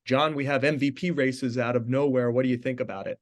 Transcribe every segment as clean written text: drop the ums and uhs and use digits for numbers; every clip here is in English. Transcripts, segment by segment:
John, we have MVP races out of nowhere. What do you think about it?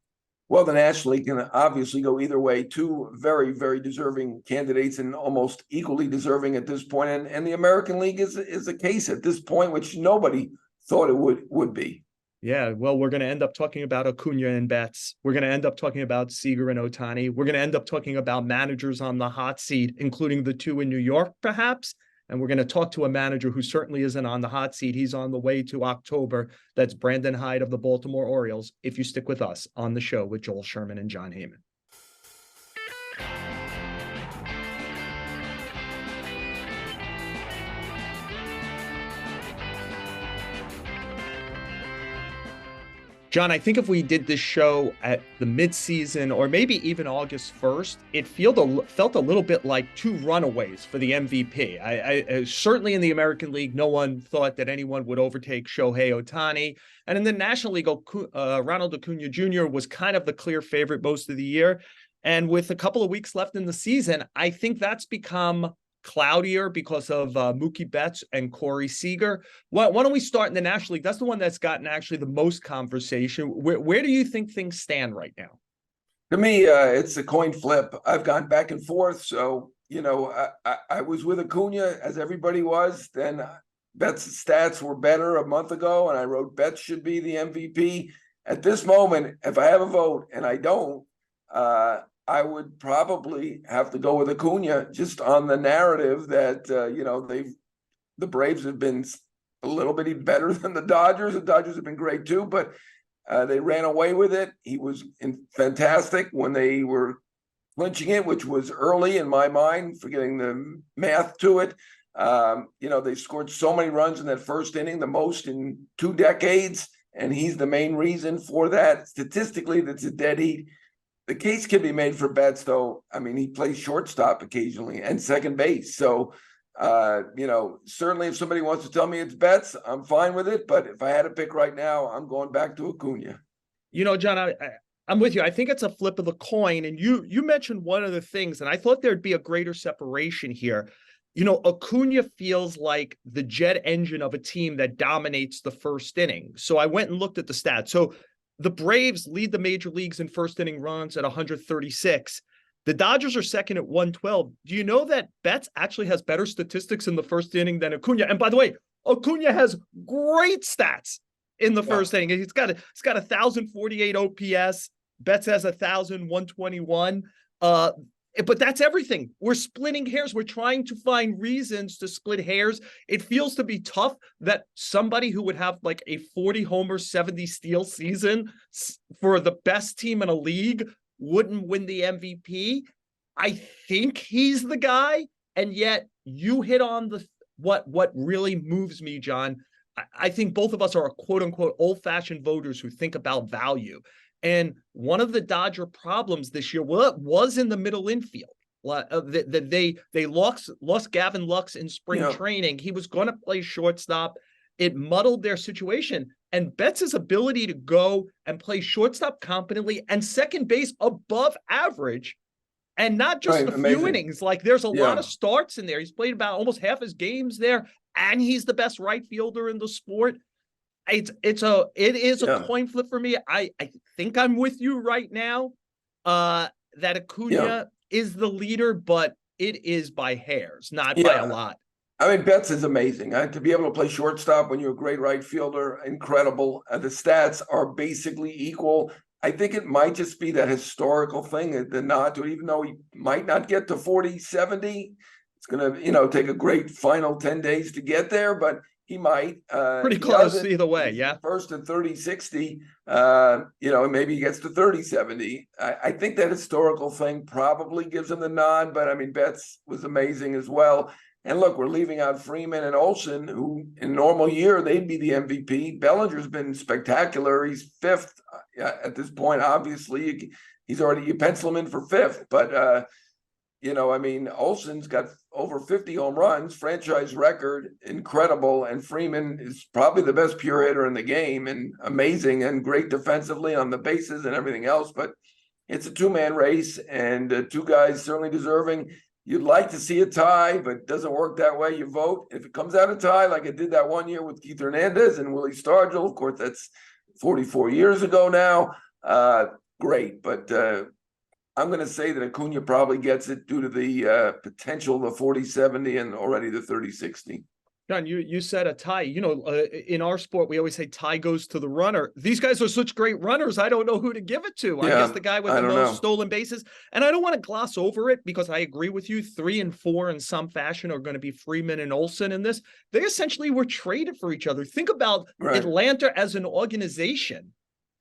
Well, the National League can obviously go either way. Two very, very deserving candidates and almost equally deserving at this point. And the American League is a case at this point, which nobody thought it would be. Yeah, well, we're going to end up talking about Acuna and Betts. We're going to end up talking about Seager and Ohtani. We're going to end up talking about managers on the hot seat, including the two in New York, perhaps. And we're going to talk to a manager who certainly isn't on the hot seat. He's on the way to October. That's Brandon Hyde of the Baltimore Orioles. If you stick with us on the show with Joel Sherman and Jon Heyman. John, I think if we did this show at the midseason or maybe even August 1st, it felt a little bit like two runaways for the MVP. I certainly in the American League, no one thought that anyone would overtake Shohei Ohtani. And in the National League, Ronald Acuna Jr. was kind of the clear favorite most of the year. And with a couple of weeks left in the season, I think that's become cloudier because of Mookie Betts and Corey Seager. Why don't we start in the National League? That's the one that's gotten actually the most conversation. Where do you think things stand right now? To me, it's a coin flip. I've gone back and forth. So, I was with Acuna, as everybody was. Then Betts' stats were better a month ago, and I wrote Betts should be the MVP. At this moment, if I have a vote and I don't, I would probably have to go with Acuna just on the narrative that, the Braves have been a little bit better than the Dodgers. The Dodgers have been great too, but they ran away with it. He was fantastic when they were clinching it, which was early in my mind, forgetting the math to it. They scored so many runs in that first inning, the most in 2 decades, and he's the main reason for that. Statistically, that's a dead heat. The case can be made for Betts, though. I mean, he plays shortstop occasionally and second base. So, certainly if somebody wants to tell me it's Betts, I'm fine with it. But if I had to pick right now, I'm going back to Acuna. John, I'm with you. I think it's a flip of the coin. And you mentioned one of the things, and I thought there'd be a greater separation here. Acuna feels like the jet engine of a team that dominates the first inning. So I went and looked at the stats. So the Braves lead the major leagues in first inning runs at 136. The Dodgers are second at 112. Do you know that Betts actually has better statistics in the first inning than Acuna? And by the way, Acuna has great stats in the first inning. He's got 1,048 OPS. Betts has 1,121. But that's everything. We're splitting hairs. We're trying to find reasons to split hairs. It feels to be tough that somebody who would have like a 40 homer, 70 steal season for the best team in a league wouldn't win the MVP. I think he's the guy. And yet you hit on what really moves me, John. I think both of us are quote unquote old-fashioned voters who think about value. And one of the Dodger problems this year, was in the middle infield. They lost Gavin Lux in spring training. He was going to play shortstop. It muddled their situation. And Betts' ability to go and play shortstop competently and second base above average, and not just few innings. Like there's a lot of starts in there. He's played about almost half his games there, and he's the best right fielder in the sport. It is a coin flip for me. I think I'm with you right now that Acuna is the leader, but it is by hairs, not by a lot. I mean, Betts is amazing. To be able to play shortstop when you're a great right fielder, incredible. The stats are basically equal. I think it might just be that historical thing, the nod to it, even though he might not get to 40, 70. It's going to, take a great final 10 days to get there, but he might. Pretty close either way, yeah. First at 30-60, maybe he gets to 30-70. I think that historical thing probably gives him the nod, but I mean, Betts was amazing as well. And look, we're leaving out Freeman and Olsen, who in a normal year, they'd be the MVP. Bellinger's been spectacular. He's fifth at this point, obviously. He's already, you pencil him in for fifth, but Olsen's got over 50 home runs, franchise record, incredible. And Freeman is probably the best pure hitter in the game and amazing and great defensively on the bases and everything else. But it's a two-man race, and two guys certainly deserving. you'd like to see a tie, but it doesn't work that way. You vote. If it comes out a tie, like it did that one year with Keith Hernandez and Willie Stargell, of course, that's 44 years ago now. Great. But I'm going to say that Acuna probably gets it due to the potential, the 40-70 and already the 30-60. John, you said a tie. In our sport, we always say tie goes to the runner. These guys are such great runners. I don't know who to give it to. I guess the guy with the most stolen bases. And I don't want to gloss over it because I agree with you. 3 and 4 in some fashion are going to be Freeman and Olsen in this. They essentially were traded for each other. Think about Atlanta as an organization,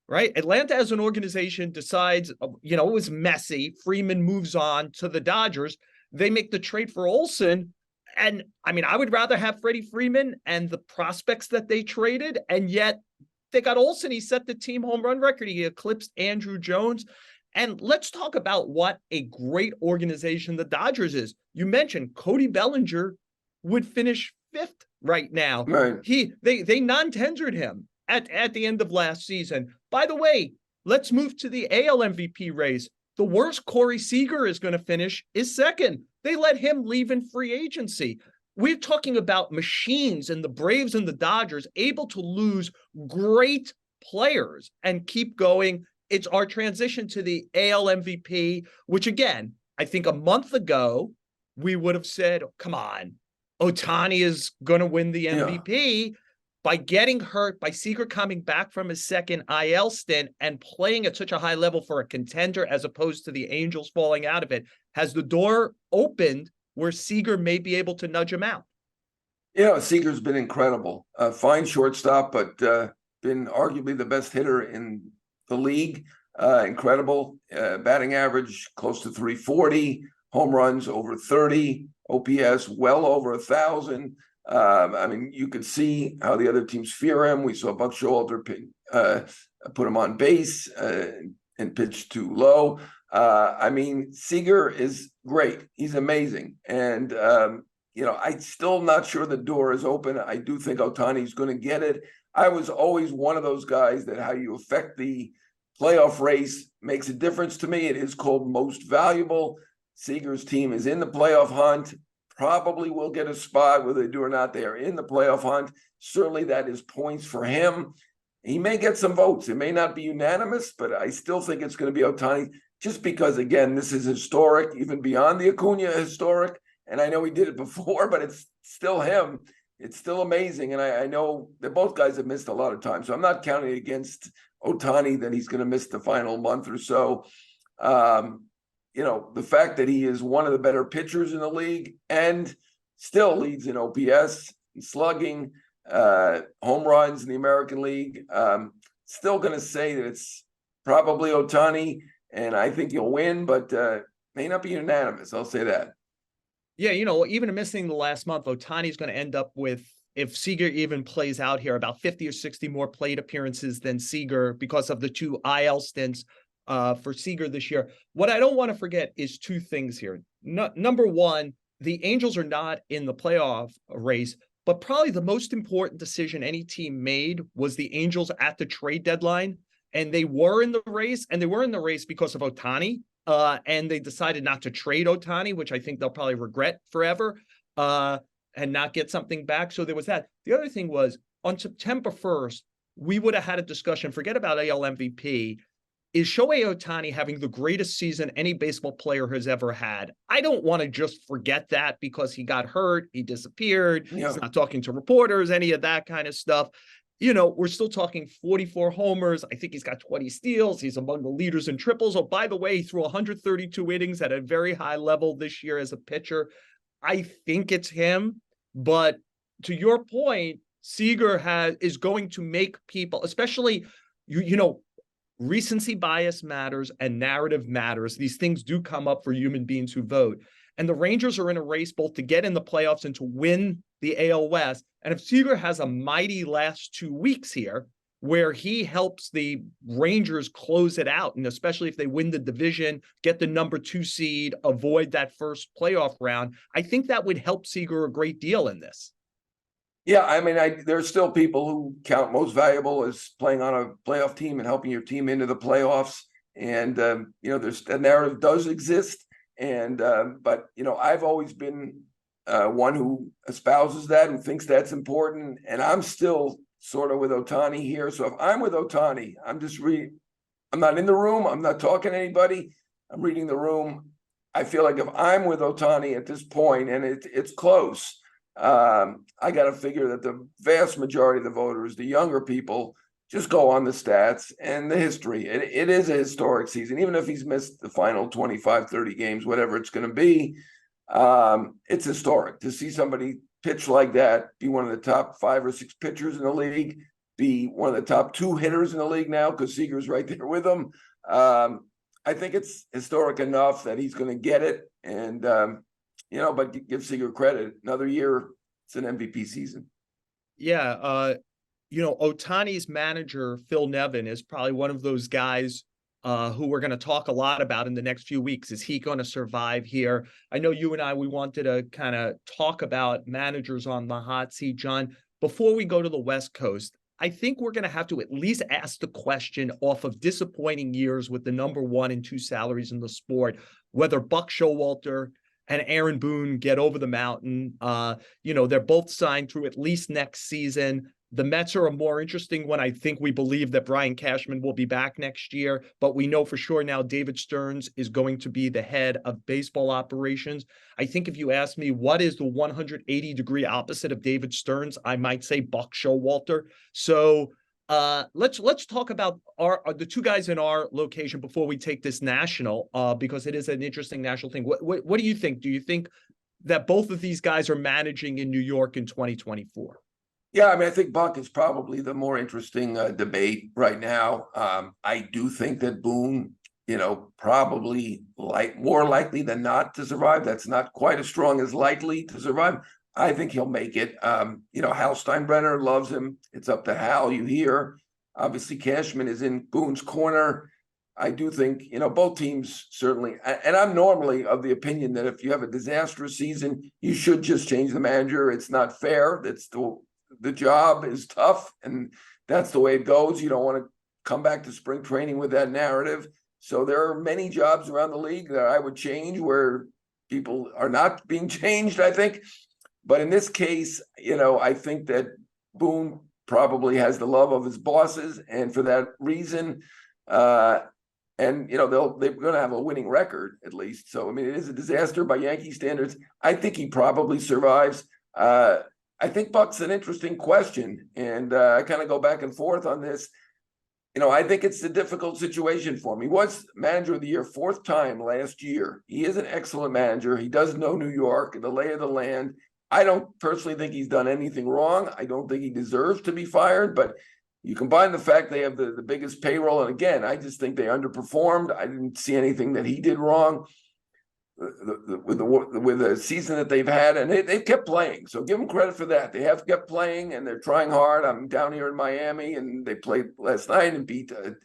right? Atlanta as an organization decides, it was messy. Freeman moves on to the Dodgers. They make the trade for Olsen. And I mean, I would rather have Freddie Freeman and the prospects that they traded, and yet they got Olsen. He set the team home run record. He eclipsed Andrew Jones. And let's talk about what a great organization the Dodgers is. You mentioned Cody Bellinger would finish 5th right now. Right. They non-tendered him at the end of last season. By the way, let's move to the AL MVP race. The worst Corey Seager is going to finish is 2nd. They let him leave in free agency. We're talking about machines and the Braves and the Dodgers able to lose great players and keep going. It's our transition to the AL MVP, which again, I think a month ago, we would have said, come on, Otani is going to win the MVP. Yeah. By getting hurt, by Seager coming back from his 2nd IL stint and playing at such a high level for a contender as opposed to the Angels falling out of it, has the door opened where Seager may be able to nudge him out? Yeah, Seager's been incredible. Fine shortstop, but been arguably the best hitter in the league. Incredible. Batting average close to 340, home runs over 30, OPS well over 1,000. I mean, you could see how the other teams fear him. We saw Buck Showalter put him on base and pitch too low. I mean, Seager is great. He's amazing. And, I'm still not sure the door is open. I do think Ohtani's going to get it. I was always one of those guys that how you affect the playoff race makes a difference to me. It is called most valuable. Seager's team is in the playoff hunt. Probably will get a spot, whether they do or not. They are in the playoff hunt. Certainly that is points for him. He may get some votes. It may not be unanimous, but I still think it's going to be Ohtani just because, again, this is historic, even beyond the Acuna historic. And I know he did it before, but it's still him. It's still amazing. And I know that both guys have missed a lot of time. So I'm not counting against Ohtani that he's going to miss the final month or so. The fact that he is one of the better pitchers in the league and still leads in OPS, slugging, home runs in the American League. Still going to say that it's probably Ohtani, and I think he'll win, but may not be unanimous. I'll say that. Yeah, even missing the last month, Ohtani's going to end up with, if Seager even plays out here, about 50 or 60 more plate appearances than Seager because of the 2 IL stints for Seager this year. What I don't want to forget is 2 things here. Number one, the Angels are not in the playoff race, but probably the most important decision any team made was the Angels at the trade deadline. And they were in the race, and they were in the race because of Ohtani. And they decided not to trade Ohtani, which I think they'll probably regret forever, and not get something back. So there was that. The other thing was on September 1st, we would have had a discussion, forget about AL MVP. Is Shohei Ohtani having the greatest season any baseball player has ever had? I don't want to just forget that because he got hurt, he disappeared, he's not talking to reporters, any of that kind of stuff. We're still talking 44 homers. I think he's got 20 steals. He's among the leaders in triples. Oh, by the way, he threw 132 innings at a very high level this year as a pitcher. I think it's him. But to your point, Seager is going to make people, especially, recency bias matters and narrative matters. These things do come up for human beings who vote. And the Rangers are in a race both to get in the playoffs and to win the AL West. And if Seager has a mighty last 2 weeks here, where he helps the Rangers close it out, and especially if they win the division, get the number 2 seed, avoid that first playoff round, I think that would help Seager a great deal in this. Yeah, I mean, there's still people who count most valuable as playing on a playoff team and helping your team into the playoffs. And, there's that narrative does exist. And but I've always been one who espouses that and thinks that's important. And I'm still sort of with Ohtani here. So if I'm with Ohtani, I'm not in the room. I'm not talking to anybody. I'm reading the room. I feel like if I'm with Ohtani at this point and it's close, I got to figure that the vast majority of the voters, the younger people, just go on the stats and the history. It is a historic season, even if he's missed the final 25, 30 games, whatever it's going to be. It's historic to see somebody pitch like that, be one of the top 5 or 6 pitchers in the league, be one of the top 2 hitters in the league now because Seager's right there with him. I think it's historic enough that he's going to get it. And, but give Seager credit. Another year, it's an MVP season. Yeah. Ohtani's manager, Phil Nevin, is probably one of those guys who we're going to talk a lot about in the next few weeks. Is he going to survive here? I know you and I, we wanted to kind of talk about managers on the hot seat, John. Before we go to the West Coast, I think we're going to have to at least ask the question off of disappointing years with the number 1 and 2 salaries in the sport, whether Buck Showalter and Aaron Boone get over the mountain. They're both signed through at least next season. The Mets are a more interesting one. I think we believe that Brian Cashman will be back next year, but we know for sure now David Stearns is going to be the head of baseball operations. I think if you ask me what is the 180-degree opposite of David Stearns, I might say Buck Showalter. So let's talk about the 2 guys in our location before we take this national, because it is an interesting national thing. What do you think? Do you think that both of these guys are managing in New York in 2024? Yeah, I think Buck is probably the more interesting debate right now. I do think that Boone, probably more likely than not to survive. That's not quite as strong as likely to survive. I think he'll make it. Hal Steinbrenner loves him. It's up to Hal, you hear. Obviously, Cashman is in Boone's corner. I do think, both teams certainly, and I'm normally of the opinion that if you have a disastrous season, you should just change the manager. It's not fair. The job is tough, and that's the way it goes. You don't want to come back to spring training with that narrative. So there are many jobs around the league that I would change where people are not being changed, I think. But in this case, I think that Boone probably has the love of his bosses, and for that reason, they're going to have a winning record at least. So it is a disaster by Yankee standards. I think he probably survives. I think Buck's an interesting question, and I kind of go back and forth on this. I think it's a difficult situation for him. He was manager of the year 4th time last year. He is an excellent manager. He does know New York, the lay of the land. I don't personally think he's done anything wrong. I don't think he deserves to be fired, but you combine the fact they have the biggest payroll, and again, I just think they underperformed. I didn't see anything that he did wrong with the season that they've had, and they've kept playing. So give them credit for that. They have kept playing, and they're trying hard. I'm down here in Miami, and they played last night and beat a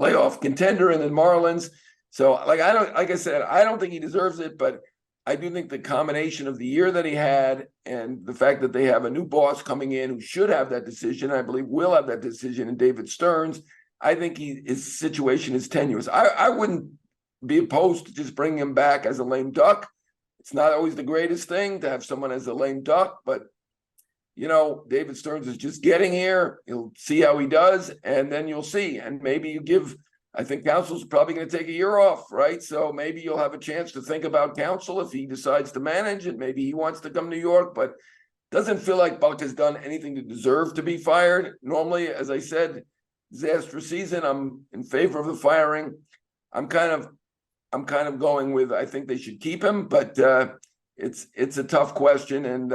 playoff contender and the Marlins. So, like I said, I don't think he deserves it, but I do think the combination of the year that he had and the fact that they have a new boss coming in who should have that decision, I believe will have that decision in David Stearns. I think his situation is tenuous. I wouldn't be opposed to just bringing him back as a lame duck. It's not always the greatest thing to have someone as a lame duck, but David Stearns is just getting here. He'll see how he does, and then you'll see. And maybe I think Council's probably going to take a year off, right? So maybe you'll have a chance to think about Council if he decides to manage, and maybe he wants to come to New York, but doesn't feel like Buck has done anything to deserve to be fired. Normally, as I said, disastrous season, I'm in favor of the firing. I'm kind of going with, I think they should keep him, but it's a tough question, and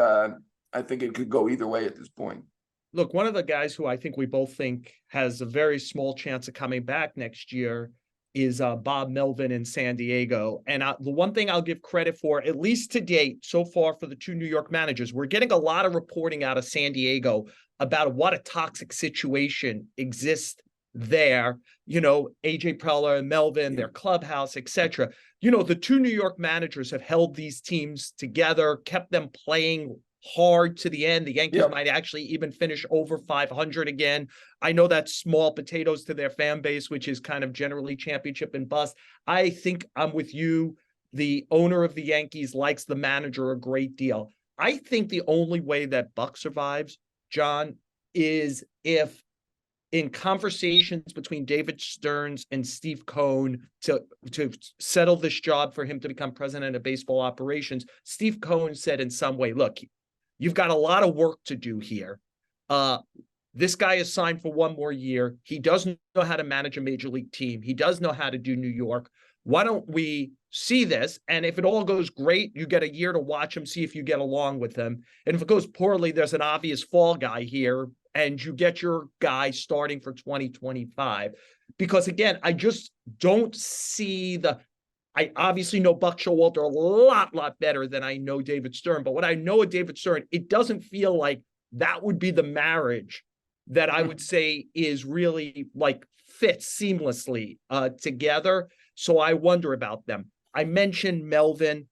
I think it could go either way at this point. Look, one of the guys who I think we both think has a very small chance of coming back next year is Bob Melvin in San Diego. And the one thing I'll give credit for, at least to date, so far for the 2 New York managers, we're getting a lot of reporting out of San Diego about what a toxic situation exists there. AJ Preller and Melvin, their clubhouse, etc. The 2 New York managers have held these teams together, kept them playing hard to the end. The Yankees might actually even finish over 500 again. I know that's small potatoes to their fan base, which is kind of generally championship and bust. I think I'm with you. the owner of the Yankees likes the manager a great deal. I think the only way that Buck survives, John, is if in conversations between David Stearns and Steve Cohen to settle this job for him to become president of baseball operations, Steve Cohen said in some way, look, you've got a lot of work to do here. This guy is signed for one more year. He doesn't know how to manage a major league team. He does know how to do New York. Why don't we see this? And if it all goes great, you get a year to watch him, see if you get along with him. And if it goes poorly, there's an obvious fall guy here, and you get your guy starting for 2025. Because again, I just don't see I obviously know Buck Showalter a lot better than I know David Stern. But what I know of David Stern, it doesn't feel like that would be the marriage that I would say is really like fits seamlessly together. So I wonder about them. I mentioned Melvin.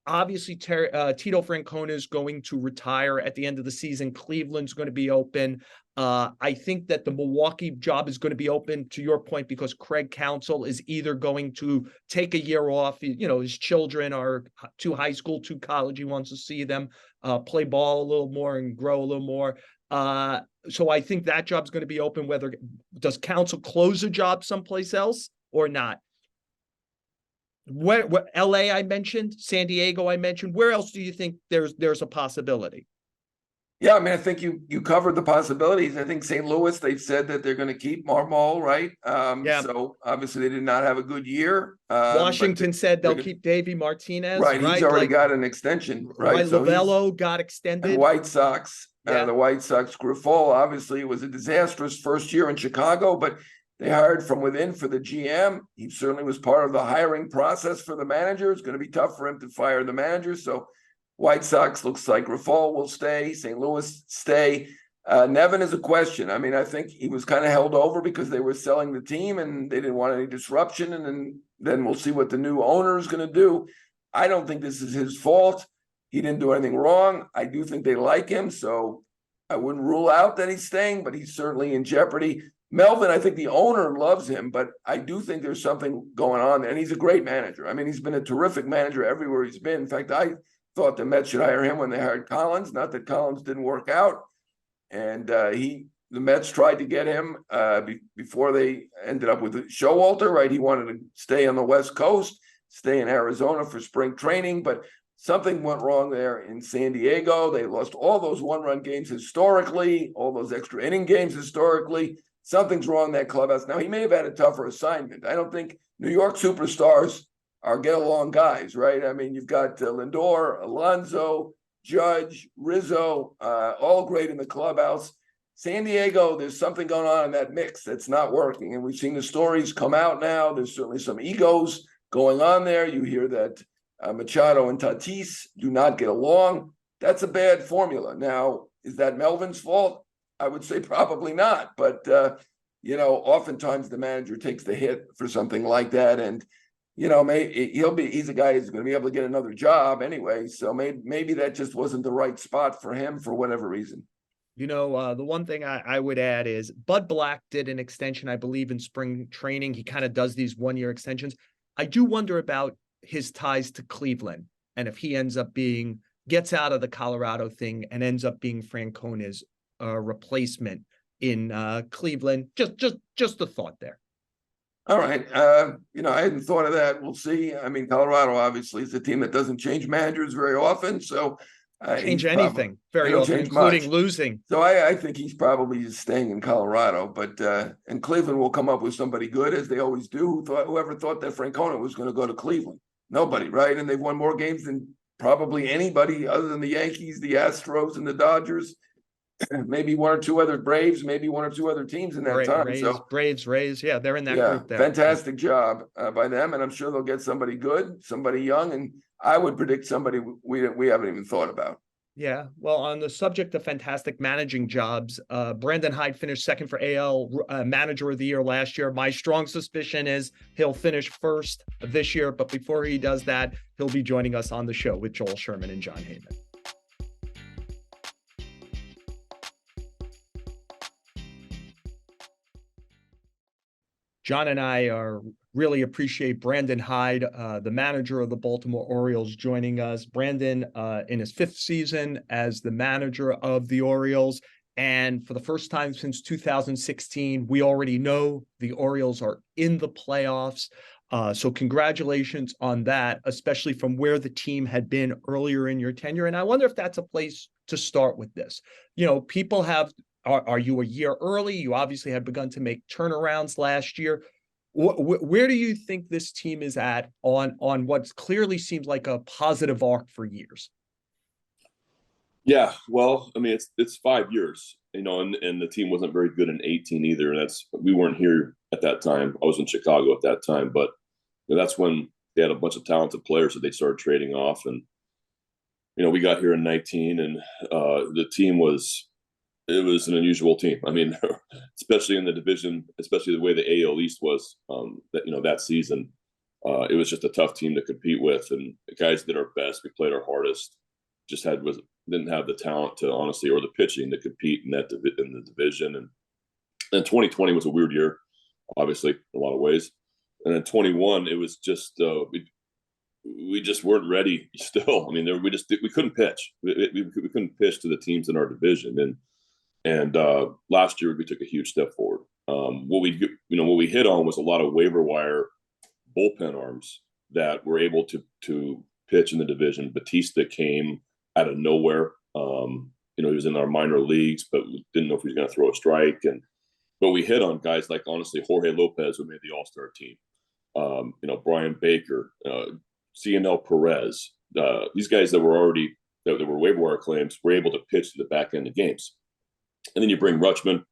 Obviously, Tito Francona is going to retire at the end of the season. Cleveland's going to be open. I think that the Milwaukee job is going to be open, to your point, because Craig Counsell is either going to take a year off. You know, his children are to high school, to college. He wants to see them play ball a little more and grow a little more. So I think that job's going to be open. Whether does Counsell close a job someplace else or not? Where LA I mentioned, San Diego I mentioned. Where else do you think there's a possibility? Yeah, I mean, I think you covered the possibilities. I think St. Louis, they've said that they're going to keep Marmol, right? Yeah. So obviously they did not have a good year. Washington said they'll keep Davey Martinez, right? He's already got an extension, right? So Lovello got extended. White Sox, the White Sox, Grifol, obviously it was a disastrous first year in Chicago, but they hired from within for the GM. He certainly was part of the hiring process for the manager. It's going to be tough for him to fire the manager. So White Sox looks like Grifol will stay. St. Louis stay. Nevin is a question. I mean, I think he was kind of held over because they were selling the team and they didn't want any disruption. And then we'll see what the new owner is going to do. I don't think this is his fault. He didn't do anything wrong. I do think they like him. So I wouldn't rule out that he's staying, but he's certainly in jeopardy. Melvin, I think the owner loves him, but I do think there's something going on there. And he's a great manager. I mean, he's been a terrific manager everywhere he's been. In fact, I thought the Mets should hire him when they hired Collins. Not that Collins didn't work out. And the Mets tried to get him before they ended up with Showalter, right? He wanted to stay on the West Coast, stay in Arizona for spring training, but something went wrong there in San Diego. They lost all those one-run games historically, all those extra inning games historically. Something's wrong in that clubhouse. Now, he may have had a tougher assignment. I don't think New York superstars are get-along guys, right? I mean, you've got Lindor, Alonso, Judge, Rizzo, all great in the clubhouse. San Diego, there's something going on in that mix that's not working. And we've seen the stories come out now. There's certainly some egos going on there. You hear that Machado and Tatis do not get along. That's a bad formula. Now, is that Melvin's fault? I would say probably not. But, oftentimes the manager takes the hit for something like that. And, he's a guy who's going to be able to get another job anyway. So maybe that just wasn't the right spot for him for whatever reason. The one thing I would add is Bud Black did an extension, I believe, in spring training. He kind of does these one-year extensions. I do wonder about his ties to Cleveland and if he gets out of the Colorado thing and ends up being Francona's replacement in Cleveland. Just a thought there. All right. I hadn't thought of that. We'll see. I mean, Colorado obviously is a team that doesn't change managers very often. So change anything very often, including losing. So I think he's probably just staying in Colorado, but and Cleveland will come up with somebody good, as they always do. Whoever thought that Francona was going to go to Cleveland? Nobody, right? And they've won more games than probably anybody other than the Yankees, the Astros, and the Dodgers. Maybe one or two other Braves, maybe one or two other teams in that time. Braves, Rays, yeah, they're in that group there. Fantastic job by them, and I'm sure they'll get somebody good, somebody young, and I would predict somebody we haven't even thought about. Yeah, well, on the subject of fantastic managing jobs, Brandon Hyde finished second for AL Manager of the Year last year. My strong suspicion is he'll finish first this year, but before he does that, he'll be joining us on the show with Joel Sherman and Jon Heyman. John and I really appreciate Brandon Hyde, the manager of the Baltimore Orioles, joining us. Brandon, in his 5th season as the manager of the Orioles, and for the first time since 2016, we already know the Orioles are in the playoffs. So congratulations on that, especially from where the team had been earlier in your tenure. And I wonder if that's a place to start with this. People are you a year early? You obviously had begun to make turnarounds last year. Where do you think this team is at on what clearly seems like a positive arc for years? Yeah, well, I mean, it's 5 years, and the team wasn't very good in 18 either. And we weren't here at that time. I was in Chicago at that time, but that's when they had a bunch of talented players that they started trading off. And, we got here in 19, and the team was an unusual team. I mean, especially in the division, especially the way the AL East was, that season. It was just a tough team to compete with, and the guys did our best. We played our hardest. Just didn't have the talent to, honestly, or the pitching to compete in the division. And then 2020 was a weird year, obviously, in a lot of ways. And then 21, it was just we just weren't ready still. I mean, we couldn't pitch. We couldn't pitch to the teams in our division. And last year we took a huge step forward. What we hit on was a lot of waiver wire bullpen arms that were able to pitch in the division. Bautista came out of nowhere. He was in our minor leagues, but we didn't know if he was going to throw a strike. But we hit on guys like, honestly, Jorge Lopez, who made the All-Star team. Brian Baker, CNL Perez. These guys that were waiver wire claims were able to pitch to the back end of games. And then you bring Rutschman,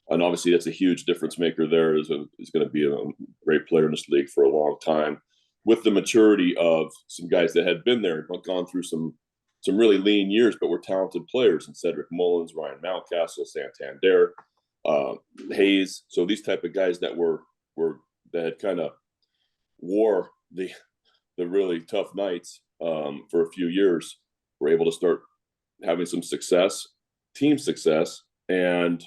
and obviously that's a huge difference maker there. Is going to be a great player in this league for a long time, with the maturity of some guys that had been there, gone through some really lean years, but were talented players, and Cedric Mullins, Ryan Mountcastle, Santander, Hayes. So these type of guys that that had kind of wore the really tough nights for a few years were able to start having some success, team success, and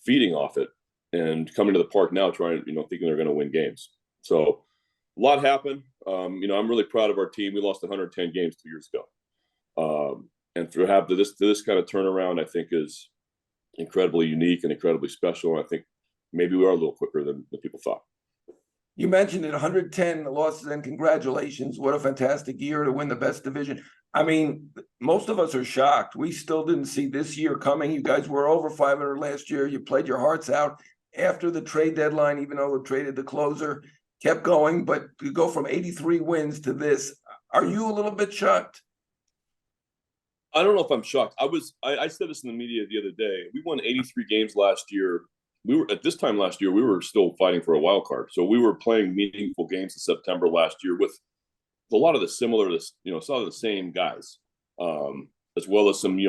feeding off it, and coming to the park now trying, thinking they're going to win games. So a lot happened. I'm really proud of our team. We lost 110 games 2 years ago. And to have this kind of turnaround, I think is incredibly unique and incredibly special. And I think maybe we are a little quicker than people thought. You mentioned it, 110 losses, and congratulations. What a fantastic year to win the best division. I mean, most of us are shocked. We still didn't see this year coming. You guys were over 500 last year. You played your hearts out after the trade deadline, even though we traded the closer, kept going. But to go from 83 wins to this, are you a little bit shocked? I don't know if I'm shocked. I said this in the media the other day. We won 83 games last year. At this time last year, we were still fighting for a wild card. So we were playing meaningful games in September last year with a lot of the some of the same guys, as well as some,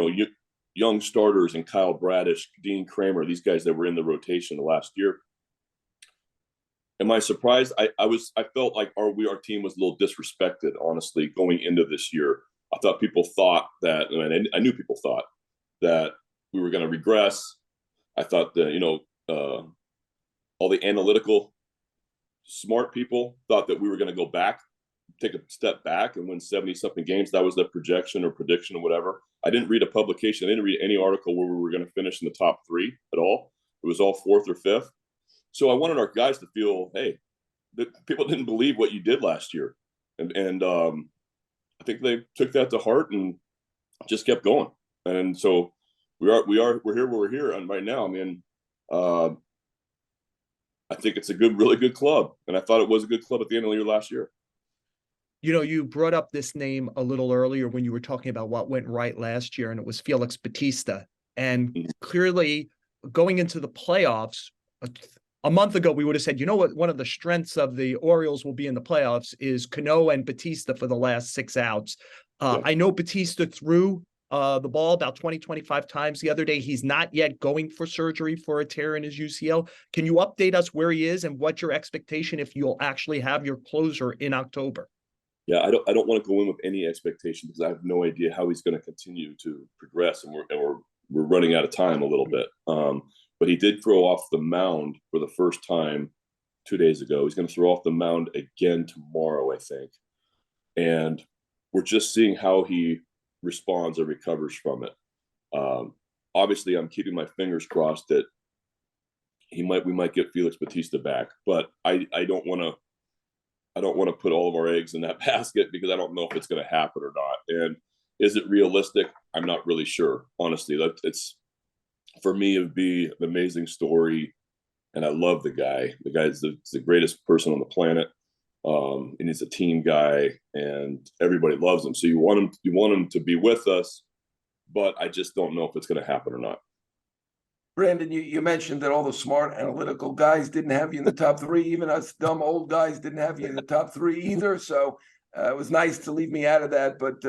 young starters and Kyle Bradish, Dean Kramer, these guys that were in the rotation the last year. Am I surprised? I felt like our team was a little disrespected, honestly, going into this year. I thought people thought that, and I knew people thought that we were going to regress. I thought that, all the analytical, smart people thought that we were going to go back, take a step back and win 70-something games. That was the projection or prediction or whatever. I didn't read a publication. I didn't read any article where we were going to finish in the top 3 at all. It was all 4th or 5th. So I wanted our guys to feel, hey, that people didn't believe what you did last year. And I think they took that to heart and just kept going. And so we're here where we're here. And right now, I mean, I think it's a really good club. And I thought it was a good club at the end of the year last year. You brought up this name a little earlier when you were talking about what went right last year, and it was Felix Bautista. And clearly, going into the playoffs, a month ago, we would have said, what, one of the strengths of the Orioles will be in the playoffs is Cano and Bautista for the last 6 outs. I know Bautista threw the ball about 20-25 times the other day. He's not yet going for surgery for a tear in his UCL. Can you update us where he is and what's your expectation if you'll actually have your closer in October? Yeah, I don't want to go in with any expectation because I have no idea how he's going to continue to progress, and we're running out of time a little bit. But he did throw off the mound for the first time 2 days ago. He's going to throw off the mound again tomorrow, I think. And we're just seeing how he responds or recovers from it. Obviously, I'm keeping my fingers crossed that we might get Felix Bautista back, but I don't want to put all of our eggs in that basket because I don't know if it's going to happen or not. And is it realistic? I'm not really sure, honestly. It's, for me, it would be an amazing story, and I love the guy. The guy's the greatest person on the planet, and he's a team guy, and everybody loves him. So you want him to be with us, but I just don't know if it's going to happen or not. Brandon, you mentioned that all the smart analytical guys didn't have you in the top three. Even us dumb old guys didn't have you in the top three either. So it was nice to leave me out of that, but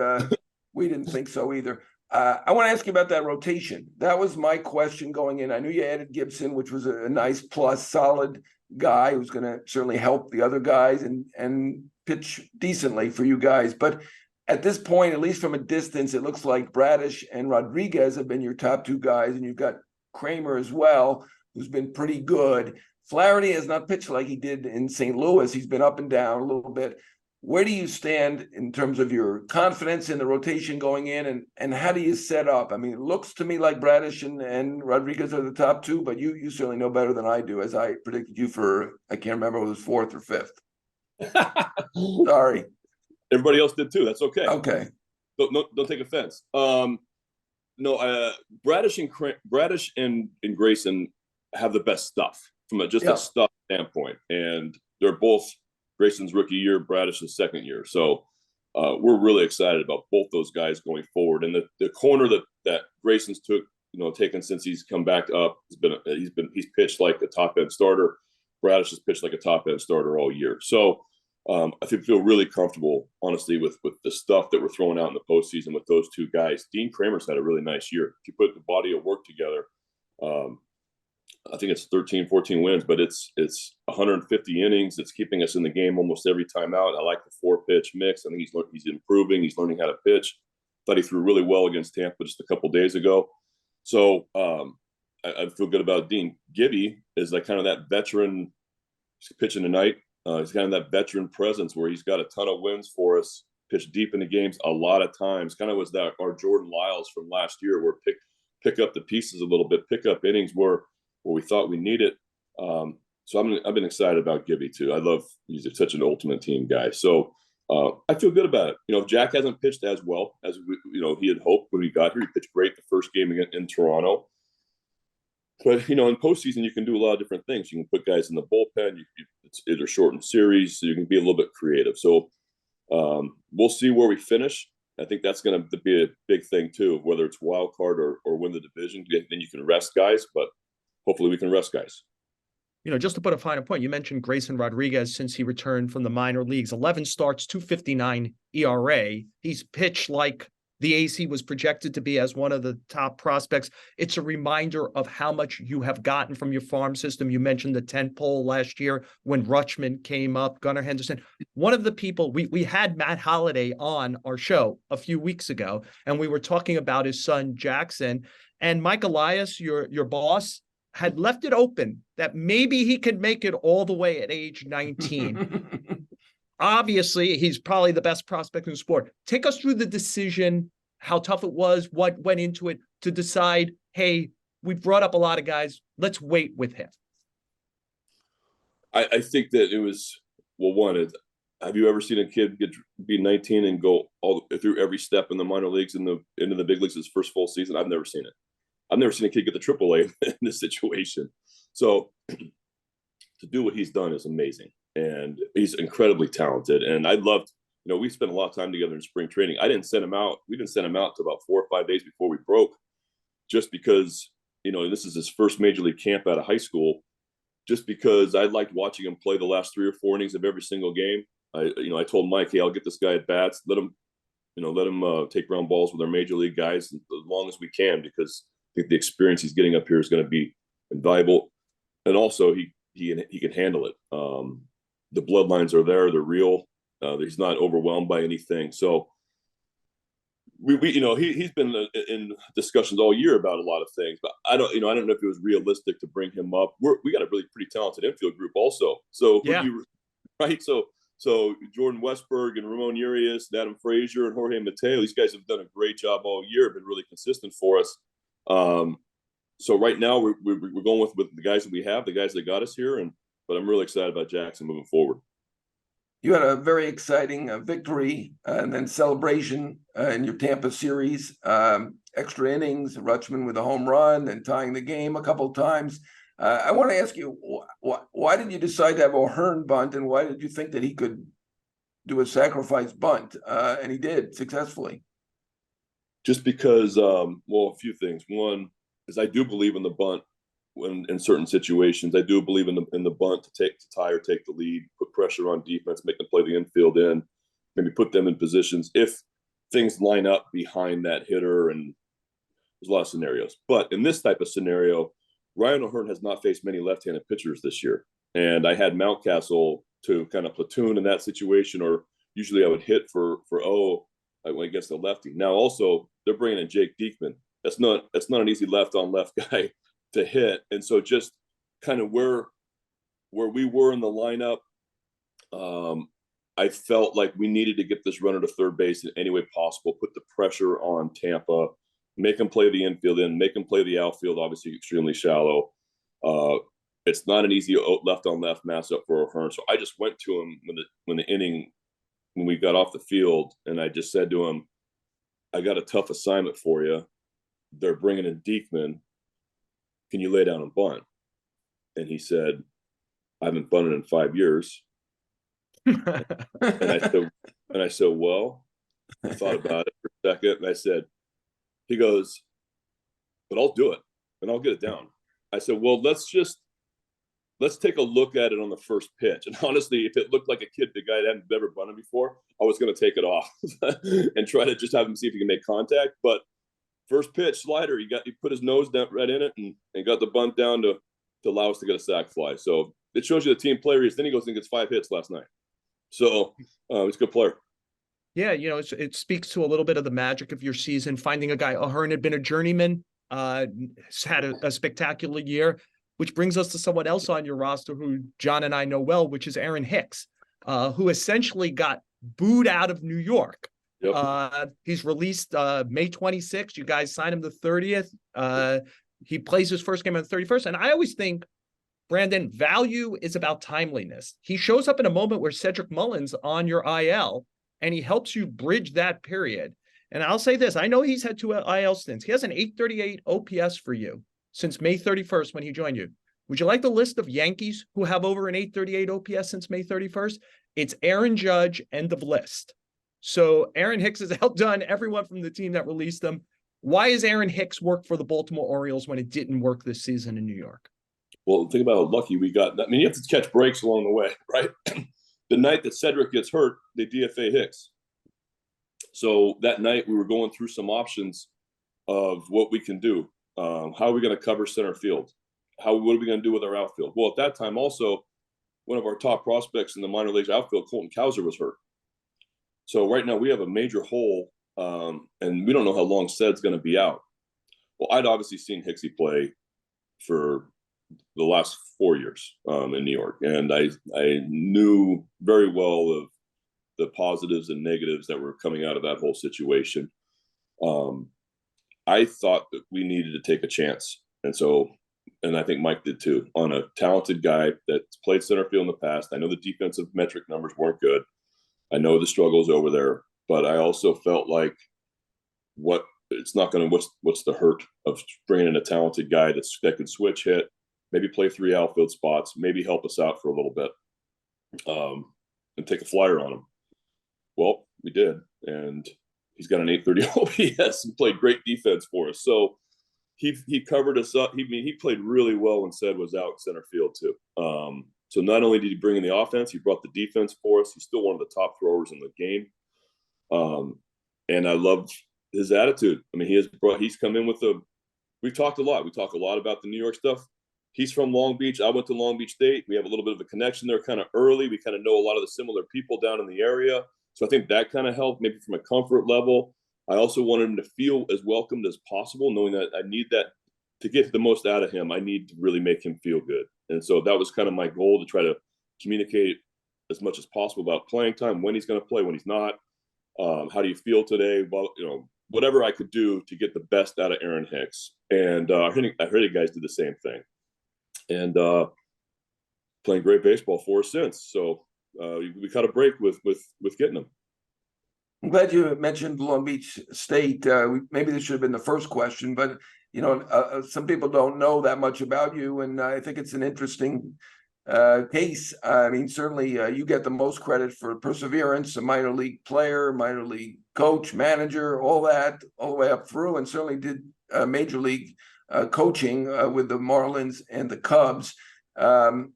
we didn't think so either. I want to ask you about that rotation. That was my question going in. I knew you added Gibson, which was a nice plus, solid guy who's going to certainly help the other guys and pitch decently for you guys. But at this point, at least from a distance, it looks like Bradish and Rodriguez have been your top two guys, and you've got Kramer as well, who's been pretty good. Flaherty has not pitched like he did in St. Louis. He's been up and down a little bit. Where do you stand in terms of your confidence in the rotation going in, and how do you set up? I mean, it looks to me like Bradish and Rodriguez are the top two, but you certainly know better than I do, as I predicted you for, I can't remember if it was fourth or fifth. Sorry. Everybody else did too. That's okay. Okay. Don't take offense. Bradish and Grayson have the best stuff from a stuff standpoint, and they're both Grayson's rookie year, Bradish's second year. So we're really excited about both those guys going forward. And the corner that Grayson's taken since he's come back up, he's pitched like a top end starter. Bradish has pitched like a top end starter all year. So I feel really comfortable, honestly, with the stuff that we're throwing out in the postseason with those two guys. Dean Kramer's had a really nice year. If you put the body of work together, I think it's 13, 14 wins, but it's 150 innings. It's keeping us in the game almost every time out. I like the 4-pitch mix. I think he's improving. He's learning how to pitch. Thought he threw really well against Tampa just a couple days ago. So I feel good about Dean. Gibby is like kind of that veteran pitching tonight. He's kind of that veteran presence where he's got a ton of wins for us, pitched deep into games a lot of times. Kind of was that our Jordan Lyles from last year, where pick up the pieces a little bit, pick up innings where we thought we needed. So I've been excited about Gibby too. He's such an ultimate team guy. So I feel good about it. If Jack hasn't pitched as well as he had hoped when we got here, he pitched great the first game in Toronto. But, in postseason, you can do a lot of different things. You can put guys in the bullpen. It's either shortened series, so you can be a little bit creative. So we'll see where we finish. I think that's going to be a big thing, too, whether it's wild card or win the division. Then you can rest guys, but hopefully we can rest guys. Just to put a finer point, you mentioned Grayson Rodriguez since he returned from the minor leagues. 11 starts, 2.59 ERA. He's pitched like the AC was projected to be as one of the top prospects. It's a reminder of how much you have gotten from your farm system. You mentioned the 10 pole last year when Rutschman came up, Gunnar Henderson. One of the people, we had Matt Holliday on our show a few weeks ago, and we were talking about his son, Jackson. And Mike Elias, your boss, had left it open that maybe he could make it all the way at age 19. Obviously, he's probably the best prospect in the sport. Take us through the decision, how tough it was, what went into it to decide, hey, we brought up a lot of guys. Let's wait with him. I think that it was, have you ever seen a kid be 19 and go all through every step in the minor leagues into the big leagues his first full season? I've never seen it. I've never seen a kid get the AAA in this situation. So to do what he's done is amazing. And he's incredibly talented. And I loved, we spent a lot of time together in spring training. I didn't send him out. We didn't send him out to about 4 or 5 days before we broke, just because, this is his first major league camp out of high school, just because I liked watching him play the last 3 or 4 innings of every single game. I told Mike, hey, I'll get this guy at bats. Let him take ground balls with our major league guys as long as we can, because I think the experience he's getting up here is going to be invaluable. And also he can handle it. The bloodlines are there. They're real. He's not overwhelmed by anything. So he's been in discussions all year about a lot of things, but I don't know if it was realistic to bring him up. We got a really pretty talented infield group also. So Yeah. Right. So Jordan Westberg and Ramon Urias, and Adam Frazier and Jorge Mateo, these guys have done a great job all year, been really consistent for us. So right now we're going with the guys that we have, the guys that got us here, but I'm really excited about Jackson moving forward. You had a very exciting victory and then celebration in your Tampa series, extra innings, Rutschman with a home run and tying the game a couple of times. I want to ask you, why did you decide to have O'Hearn bunt, and why did you think that he could do a sacrifice bunt? And he did successfully. Just because, a few things. One is I do believe in the bunt when in certain situations. I do believe in the bunt to tie or take the lead, put pressure on defense, make them play the infield in, maybe put them in positions if things line up behind that hitter. And there's a lot of scenarios. But in this type of scenario, Ryan O'Hearn has not faced many left-handed pitchers this year. And I had Mountcastle to kind of platoon in that situation, or usually I would hit for against the lefty. Now also they're bringing in Jake Diekman. That's not an easy left-on-left guy to hit. And so just kind of where we were in the lineup, I felt like we needed to get this runner to third base in any way possible, put the pressure on Tampa, make them play the infield in, make them play the outfield, obviously extremely shallow. It's not an easy left-on-left matchup for O'Hearn. So I just went to him when we got off the field, and I just said to him, I got a tough assignment for you. They're bringing in Diekman. Can you lay down and bunt? And he said, I haven't bunted in 5 years. and I said, well, I thought about it for a second, and I said, he goes, but I'll do it and I'll get it down. I said, well, let's take a look at it on the first pitch. And honestly, if it looked like a kid, the guy that hadn't ever bunted before, I was going to take it off and try to just have him see if he can make contact. But first pitch slider, he put his nose down right in it and got the bunt down to allow us to get a sac fly. So it shows you the team player he is. Then he goes and gets 5 hits last night. So he's a good player. Yeah, it speaks to a little bit of the magic of your season. Finding a guy, O'Hearn had been a journeyman, has had a spectacular year, which brings us to someone else on your roster who John and I know well, which is Aaron Hicks, who essentially got booed out of New York. Yep. He's released May 26th. You guys signed him the 30th. He plays his first game on the 31st. And I always think, Brandon, value is about timeliness. He shows up in a moment where Cedric Mullins on your IL, and he helps you bridge that period. And I'll say this, I know he's had 2 IL stints. He has an 838 OPS for you since May 31st when he joined you. Would you like the list of Yankees who have over an 838 OPS since May 31st? It's Aaron Judge, end of list. So Aaron Hicks has outdone everyone from the team that released him. Why is Aaron Hicks work for the Baltimore Orioles when it didn't work this season in New York? Well, think about how lucky we got. I mean, you have to catch breaks along the way, right? The night that Cedric gets hurt, they DFA Hicks. So that night we were going through some options of what we can do. How are we going to cover center field? What are we going to do with our outfield? Well, at that time also, one of our top prospects in the minor leagues outfield, Colton Cowser, was hurt. So right now we have a major hole, and we don't know how long Ced's going to be out. Well, I'd obviously seen Hicksy play for the last 4 years in New York, and I knew very well of the positives and negatives that were coming out of that whole situation. I thought that we needed to take a chance, and I think Mike did too, on a talented guy that's played center field in the past. I know the defensive metric numbers weren't good. I know the struggles over there, but I also felt like what's the hurt of bringing in a talented guy that can switch hit, maybe play 3 outfield spots, maybe help us out for a little bit, and take a flyer on him. Well, we did, and he's got an 830 OPS and played great defense for us. So he covered us up. He played really well when Ced was out in center field too. So not only did he bring in the offense, he brought the defense for us. He's still one of the top throwers in the game, and I love his attitude. I mean, he's come in with we've talked a lot. We talk a lot about the New York stuff. He's from Long Beach. I went to Long Beach State. We have a little bit of a connection there kind of early. We kind of know a lot of the similar people down in the area. So I think that kind of helped maybe from a comfort level. I also wanted him to feel as welcomed as possible, knowing that I need that to get the most out of him. I need to really make him feel good. And so that was kind of my goal, to try to communicate as much as possible about playing time, when he's going to play, when he's not. How do you feel today? Well, whatever I could do to get the best out of Aaron Hicks. And I heard you guys do the same thing. And playing great baseball for us since. So we caught a break with getting him. I'm glad you mentioned Long Beach State. Maybe this should have been the first question, but some people don't know that much about you, and I think it's an interesting case. I mean, certainly you get the most credit for perseverance, a minor league player, minor league coach, manager, all that, all the way up through, and certainly did major league coaching with the Marlins and the Cubs. And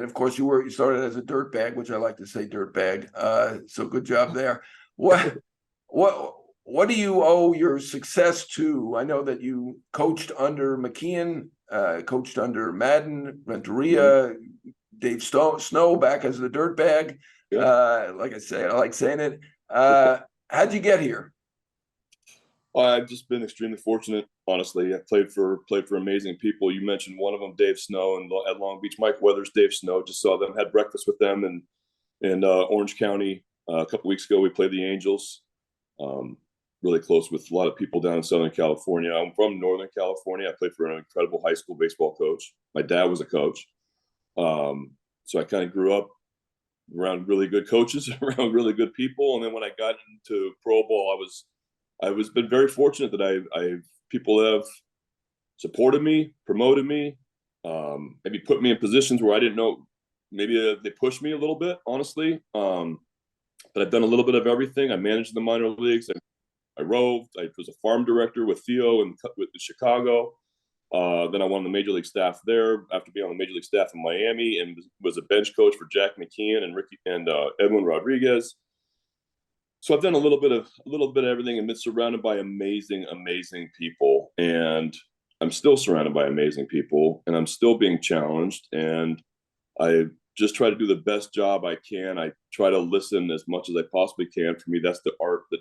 of course you started as a dirtbag, which I like to say dirtbag. So good job there. What do you owe your success to? I know that you coached under McKeon, coached under Madden, Renteria, Dave Snow back as the dirtbag. Yeah. Like I say, I like saying it. How'd you get here? I've just been extremely fortunate, honestly. I played for amazing people. You mentioned one of them, Dave Snow, and at Long Beach, Mike Weathers, Dave Snow. Just saw them, had breakfast with them in Orange County a couple weeks ago. We played the Angels. Really close with a lot of people down in Southern California. I'm from Northern California. I played for an incredible high school baseball coach. My dad was a coach. So I kind of grew up around really good coaches, around really good people. And then when I got into pro ball, I was been very fortunate that people have supported me, promoted me, maybe put me in positions where I didn't know. Maybe they pushed me a little bit, honestly. But I've done a little bit of everything. I managed the minor leagues. I roved. I was a farm director with Theo with Chicago. Then I won the major league staff there after being on the major league staff in Miami, and was a bench coach for Jack McKeon and Edwin Rodriguez. So I've done a little bit of everything, and been surrounded by amazing people. And I'm still surrounded by amazing people, and I'm still being challenged. And I just try to do the best job I can. I try to listen as much as I possibly can. For me, that's the art that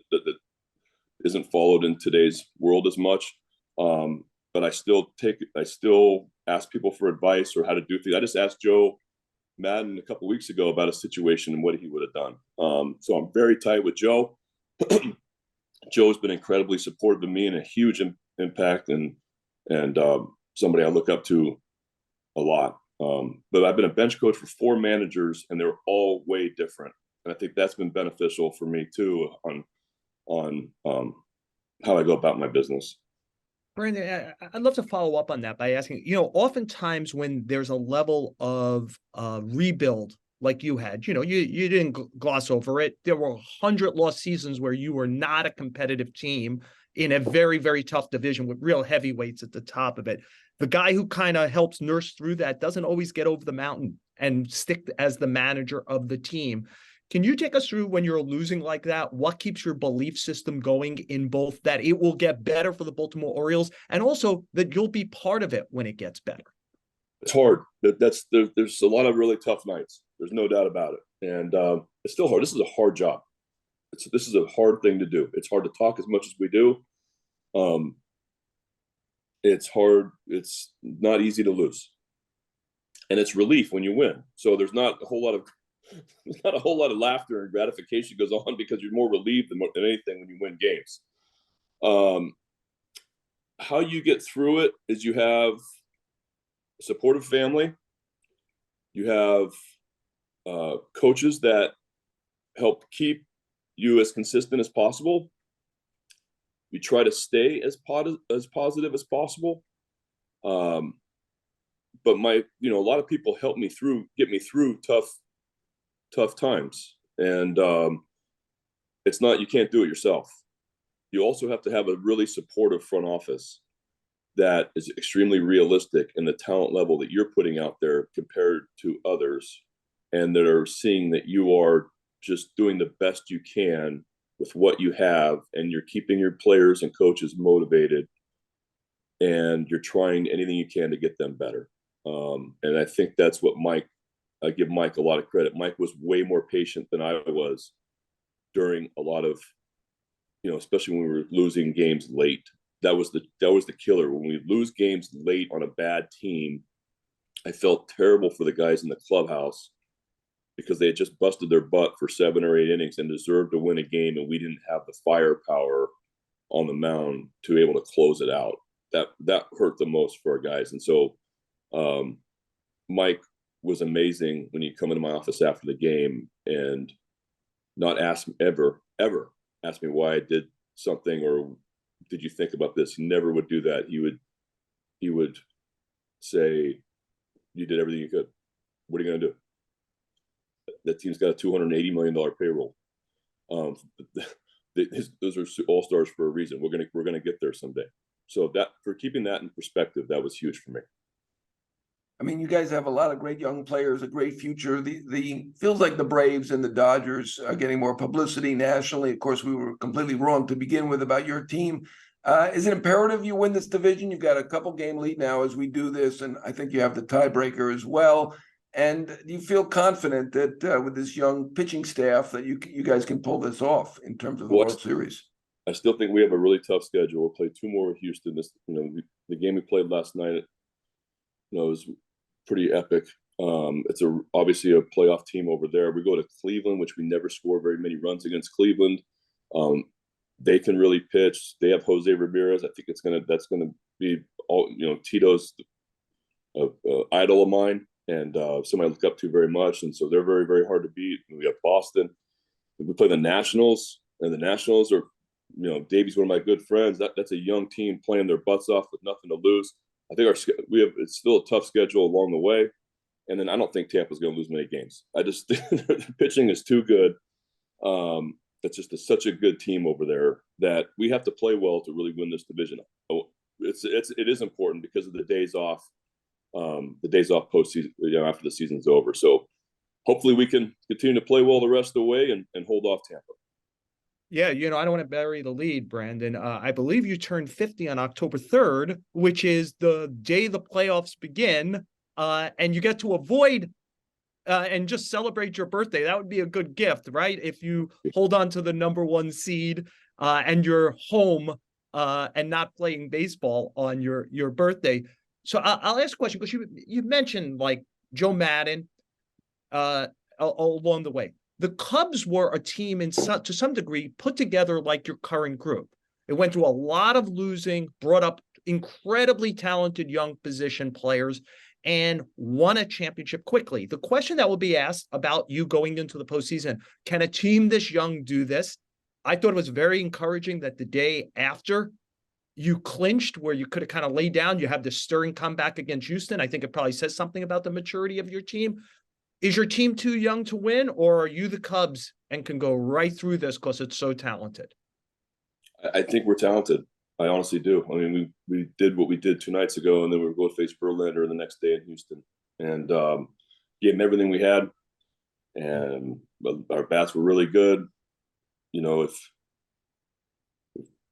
isn't followed in today's world as much. But I still ask people for advice or how to do things. I just asked Joe Madden a couple of weeks ago about a situation and what he would have done. So I'm very tight with Joe. Joe's been incredibly supportive of me and a huge impact, and somebody I look up to a lot. But I've been a bench coach for 4 managers, and they're all way different. And I think that's been beneficial for me too on how I go about my business. Brandon, I'd love to follow up on that by asking, oftentimes when there's a level of rebuild like you had, you didn't gloss over it. There were 100 lost seasons where you were not a competitive team in a very, very tough division with real heavyweights at the top of it. The guy who kind of helps nurse through that doesn't always get over the mountain and stick as the manager of the team. Can you take us through when you're losing like that? What keeps your belief system going in both that it will get better for the Baltimore Orioles and also that you'll be part of it when it gets better? It's hard. There's a lot of really tough nights. There's no doubt about it. And it's still hard. This is a hard job. This is a hard thing to do. It's hard to talk as much as we do. It's hard. It's not easy to lose. And it's relief when you win. So there's not a whole lot of laughter and gratification goes on because you're more relieved than anything when you win games. How you get through it is you have a supportive family. You have coaches that help keep you as consistent as possible. You try to stay as positive as possible. But a lot of people help me get me through tough times. And it's not, you can't do it yourself. You also have to have a really supportive front office that is extremely realistic in the talent level that you're putting out there compared to others, and that are seeing that you are just doing the best you can with what you have, and you're keeping your players and coaches motivated, and you're trying anything you can to get them better. And I think that's what I give Mike a lot of credit. Mike was way more patient than I was during a lot of especially when we were losing games late. That was the killer. When we lose games late on a bad team, I felt terrible for the guys in the clubhouse because they had just busted their butt for 7 or 8 innings and deserved to win a game, and we didn't have the firepower on the mound to be able to close it out. That hurt the most for our guys. And so Mike was amazing when he'd come into my office after the game and not ask me ever ask me why I did something or did you think about this. He never would do that. He would say, you did everything you could. What are you going to do? That team's got a $280 million payroll. Those are all stars for a reason. We're gonna get there someday. So that, for keeping that in perspective, that was huge for me. I mean, you guys have a lot of great young players, a great future. The feels like the Braves and the Dodgers are getting more publicity nationally. Of course, we were completely wrong to begin with about your team. Is it imperative you win this division? You've got a couple game lead now as we do this, and I think you have the tiebreaker as well. And do you feel confident that with this young pitching staff that you guys can pull this off in terms of the World Series? I still think we have a really tough schedule. We'll play 2 more with Houston. The game we played last night, was pretty epic. It's obviously a playoff team over there. We go to Cleveland, which we never score very many runs against Cleveland. They can really pitch. They have Jose Ramirez. I think that's gonna be all. Tito's idol of mine and somebody I look up to very much. And so they're very, very hard to beat. And we have Boston. We play the Nationals, and the Nationals are, Davey's one of my good friends. That's a young team playing their butts off with nothing to lose. I think it's still a tough schedule along the way. And then I don't think Tampa's going to lose many games. I just the pitching is too good. It's just such a good team over there that we have to play well to really win this division. It is important because of the days off postseason, after the season's over. So hopefully we can continue to play well the rest of the way and hold off Tampa. Yeah, I don't want to bury the lead, Brandon. I believe you turned 50 on October 3rd, which is the day the playoffs begin, and you get to avoid and just celebrate your birthday. That would be a good gift, right? If you hold on to the number 1 seed and you're home and not playing baseball on your birthday. So I'll ask a question, because you mentioned like Joe Madden along the way. The Cubs were a team to some degree put together like your current group. It went through a lot of losing, brought up incredibly talented young position players, and won a championship quickly. The question that will be asked about you going into the postseason, can a team this young do this? I thought it was very encouraging that the day after you clinched, where you could have kind of laid down, you have this stirring comeback against Houston. I think it probably says something about the maturity of your team. Is your team too young to win, or are you the Cubs and can go right through this because it's so talented? I think we're talented. I honestly do. I mean, we did what we did 2 nights ago, and then we were going to face Verlander the next day in Houston, and gave them everything we had. And our bats were really good. If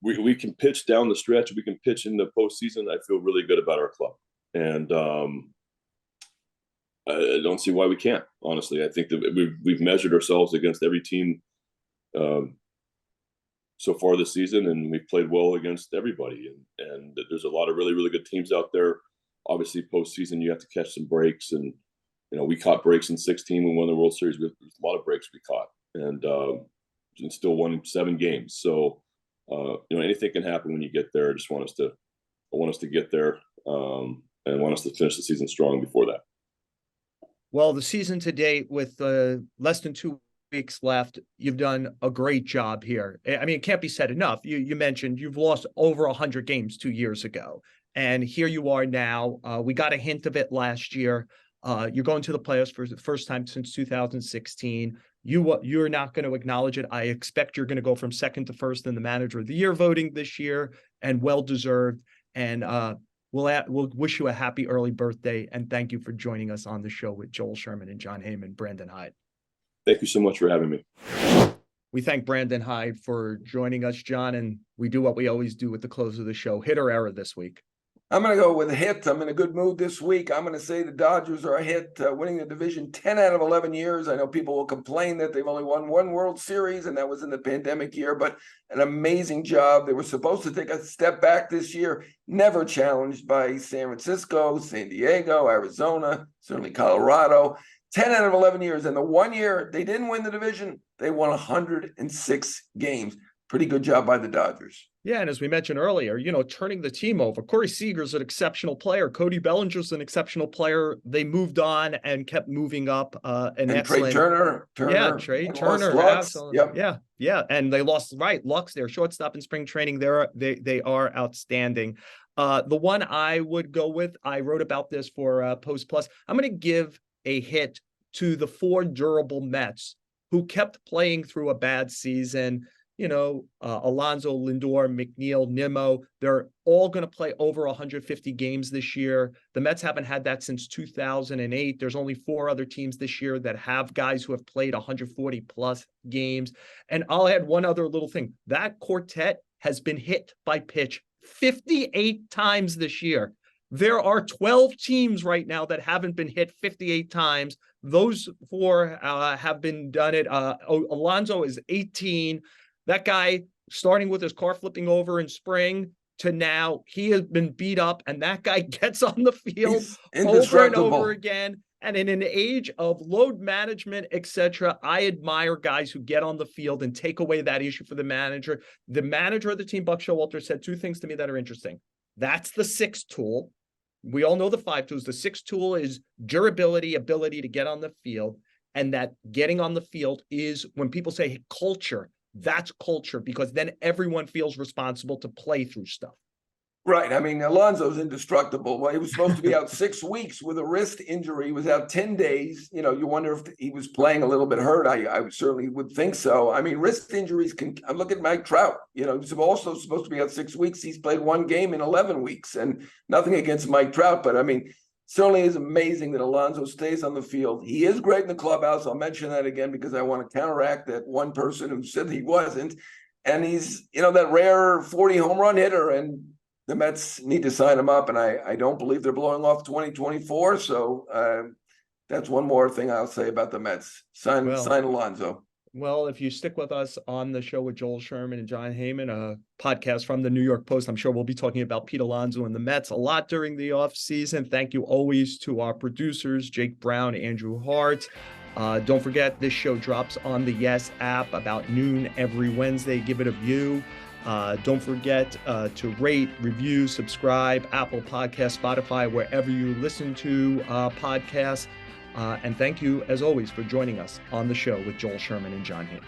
we can pitch down the stretch, we can pitch in the postseason, I feel really good about our club. And I don't see why we can't, honestly. I think that we've measured ourselves against every team so far this season, and we've played well against everybody. And there's a lot of really, really good teams out there. Obviously, postseason, you have to catch some breaks. And, we caught breaks in 16 when we won the World Series. There's a lot of breaks we caught, and still won 7 games. So, anything can happen when you get there. I want us to get there and I want us to finish the season strong before that. Well, the season to date, with less than 2 weeks left, you've done a great job here. I mean, it can't be said enough. You mentioned you've lost over 100 games 2 years ago, and here you are now. We got a hint of it last year. You're going to the playoffs for the first time since 2016. You're not going to acknowledge it. I expect you're going to go from second to first in the Manager of the Year voting this year, and well-deserved. And we'll wish you a happy early birthday, and thank you for joining us on the show with Joel Sherman and Jon Heyman, Brandon Hyde. Thank you so much for having me. We thank Brandon Hyde for joining us, John, and we do what we always do with the close of the show. Hit or error this week? I'm going to go with a hit. I'm in a good mood this week. I'm going to say the Dodgers are a hit, winning the division 10 out of 11 years. I know people will complain that they've only won one World Series, and that was in the pandemic year, but an amazing job. They were supposed to take a step back this year, never challenged by San Francisco, San Diego, Arizona, certainly Colorado. 10 out of 11 years. And the 1 year they didn't win the division, they won 106 games. Pretty good job by the Dodgers. Yeah, and as we mentioned earlier, turning the team over. Corey Seager's an exceptional player. Cody Bellinger's an exceptional player. They moved on and kept moving up. And excellent. Trey Turner. Yeah, Trey Turner. Absolutely. Yep. Yeah. And they lost Lux, their shortstop in spring training. They are outstanding. The one I would go with, I wrote about this for Post Plus. I'm going to give a hit to the 4 durable Mets who kept playing through a bad season. Alonso, Lindor, McNeil, Nimmo, they're all going to play over 150 games this year. The Mets haven't had that since 2008. There's only 4 other teams this year that have guys who have played 140 plus games. And I'll add one other little thing. That quartet has been hit by pitch 58 times this year. There are 12 teams right now that haven't been hit 58 times. Those 4 have been done it. Alonso is 18. That guy, starting with his car flipping over in spring to now, he has been beat up, and that guy gets on the field over and over again. And in an age of load management, etc., I admire guys who get on the field and take away that issue for the manager. The manager of the team, Buck Showalter, said 2 things to me that are interesting. That's the 6th tool. We all know the 5 tools. The 6th tool is durability, ability to get on the field. And that getting on the field is, when people say culture, that's culture, because then everyone feels responsible to play through stuff. Right. I mean, Alonso's indestructible. Well, he was supposed to be out 6 weeks with a wrist injury. He was out 10 days. You wonder if he was playing a little bit hurt. I certainly would think so. I mean, wrist injuries I'm looking at Mike Trout. He's also supposed to be out 6 weeks. He's played 1 game in 11 weeks, and nothing against Mike Trout. But I mean, certainly is amazing that Alonso stays on the field. He is great in the clubhouse. I'll mention that again because I want to counteract that one person who said he wasn't. And he's, that rare 40 home run hitter, and the Mets need to sign him up. And I don't believe they're blowing off 2024. So that's one more thing I'll say about the Mets. Sign Alonso. Well, if you stick with us on the show with Joel Sherman and Jon Heyman, a podcast from the New York Post, I'm sure we'll be talking about Pete Alonso and the Mets a lot during the offseason. Thank you always to our producers, Jake Brown, Andrew Hart. Don't forget, this show drops on the Yes app about noon every Wednesday. Give it a view. Don't forget to rate, review, subscribe, Apple Podcasts, Spotify, wherever you listen to podcasts. And thank you, as always, for joining us on the show with Joel Sherman and Jon Heyman.